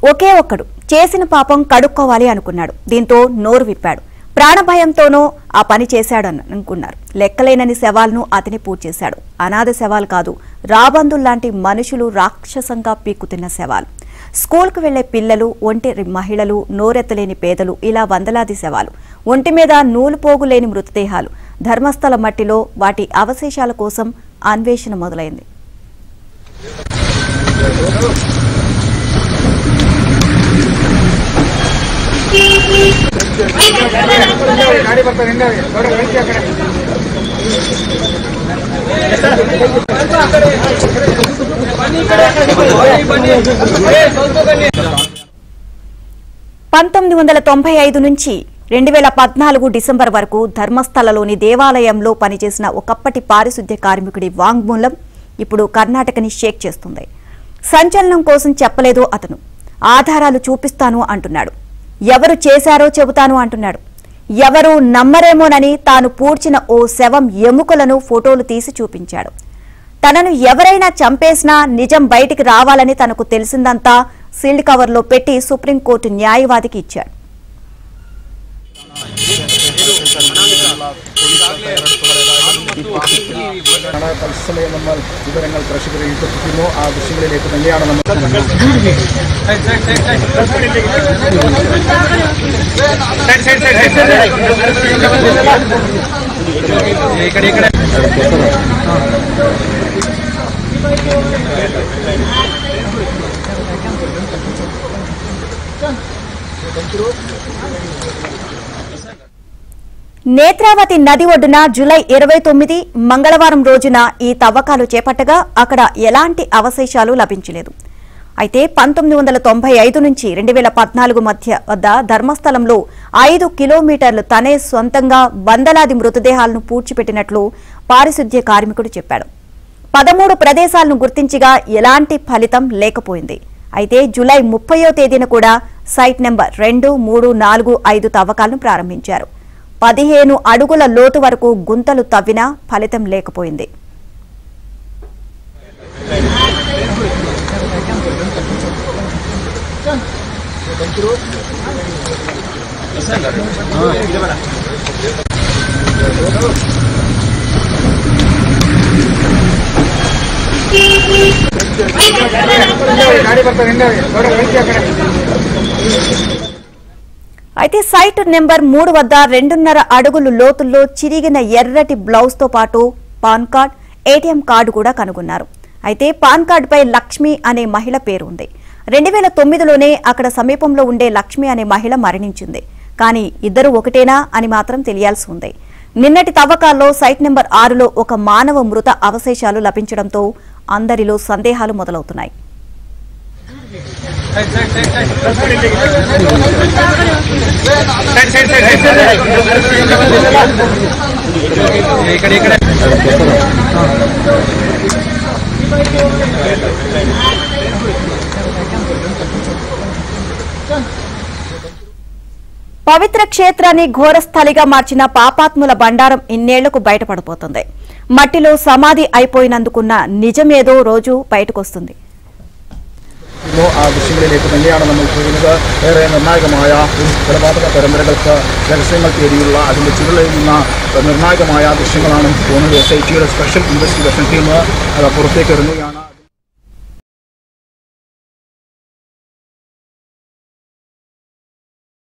ఒకే ఒక్కడు చేసిన పాపం కడుక్కోవాలి అనుకున్నాడు. దీంతో నోరు విప్పాడు. ప్రాణభయంతోనో ఆ పని చేశాడని అనుకున్నారు. లెక్కలేనని శవాలను అతని పూజ చేశాడు. అనాథ శవాలు కాదు, రాబందుల్లాంటి మనుషులు రాక్షసంగా పీక్కుతున్న శవాలు. స్కూల్కు వెళ్లే పిల్లలు, ఒంటరి మహిళలు, నోరెత్తలేని పేదలు, ఇలా వందలాది శవాలు. ఒంటి మీద నూలు పోగులేని మృతదేహాలు. ధర్మస్థల మట్టిలో వాటి అవశేషాల కోసం అన్వేషణ మొదలైంది. నుంచి 2014 డిసెంబర్ వరకు ధర్మస్థలలోని దేవాలయంలో పనిచేసిన ఒకప్పటి పారిశుద్ధ్య కార్మికుడి వాంగ్మూలం ఇప్పుడు కర్ణాటకని షేక్ చేస్తుంది. సంచలనం కోసం చెప్పలేదు అతను, ఆధారాలు చూపిస్తాను అంటున్నాడు. ఎవరు చేశారో చెబుతాను అంటున్నాడు. ఎవరు నమ్మరేమోనని తాను పూడ్చిన ఓ శవం ఎముకలను ఫోటోలు తీసి చూపించాడు. తనను ఎవరైనా చంపేసినా నిజం బయటికి రావాలని తనకు తెలిసిందంతా సీల్డ్ కవర్లో పెట్టి సుప్రీంకోర్టు న్యాయవాదికి ఇచ్చాడు. നമ്മൾ വിവരങ്ങൾ പ്രേക്ഷകരെ ഏൽപ്പിക്കുന്നു. ആ ദൃശ്യങ്ങളിലേക്ക് തന്നെയാണ് നമ്മൾ నేత్రావతి నది ఒడ్డున జూలై 29 మంగళవారం రోజున ఈ తవ్వకాలు చేపట్టగా అక్కడ ఎలాంటి అవశేషాలు లభించలేదు. అయితే 1995 నుంచి 2014 మధ్య వద్ద ధర్మస్థలంలో 5 కిలోమీటర్లు తనే సొంతంగా వందలాది మృతదేహాలను పూడ్చిపెట్టినట్లు పారిశుద్ధ్య కార్మికుడు చెప్పాడు. 13 ప్రదేశాలను గుర్తించగా ఎలాంటి ఫలితం లేకపోయింది. అయితే జూలై 30వ తేదీన కూడా సైట్ నెంబర్ 2, 3, 4, 5 తవ్వకాలను ప్రారంభించారు. 15 అడుగుల లోతు వరకు గుంతలు తవ్వినా ఫలితం లేకపోయింది. అయితే సైట్ నెంబర్ 3 వద్ద 2.5 అడుగులు లోతుల్లో చిరిగిన ఎర్రటి బ్లౌజ్ తో పాటు పాన్ కార్డ్, ఏటీఎం కార్డు కూడా కనుగొన్నారు. అయితే పాన్ కార్డుపై లక్ష్మి అనే మహిళ పేరు ఉంది. 2009లోనే అక్కడ సమీపంలో ఉండే లక్ష్మి అనే మహిళ మరణించింది. కానీ ఇద్దరు ఒకటేనా అని మాత్రం తెలియాల్సి ఉంది. నిన్నటి తవ్వకాల్లో సైట్ నెంబర్ 6లో ఒక మానవ మృత అవశేషాలు లభించడంతో అందరిలో సందేహాలు మొదలవుతున్నాయి. పవిత్ర క్షేత్రాన్ని ఘోరస్థలిగా మార్చిన పాపాత్ముల బండారం ఇన్నేళ్లకు బయటపడిపోతుంది. మట్టిలో సమాధి అయిపోయినందుకున్న నిజమేదో రోజు బయటకొస్తుంది. ആ ദൃശ്യങ്ങളിലേക്ക് തന്നെയാണ് നമ്മൾ പോകുന്നത്. ഏറെ നിർണായകമായ കൊലപാതക പരമ്പരകൾക്ക് രഹസ്യങ്ങൾ തേടിയുള്ള അതിന്റെ ചുരുളിൽ നിന്ന നിർണായകമായ ദൃശ്യങ്ങളാണ് പോകുന്നത്. SITയുടെ സ്പെഷ്യൽ ഇൻവെസ്റ്റിഗേഷൻ ടീം പുറത്തേക്ക് ഇറങ്ങുകയാണ്.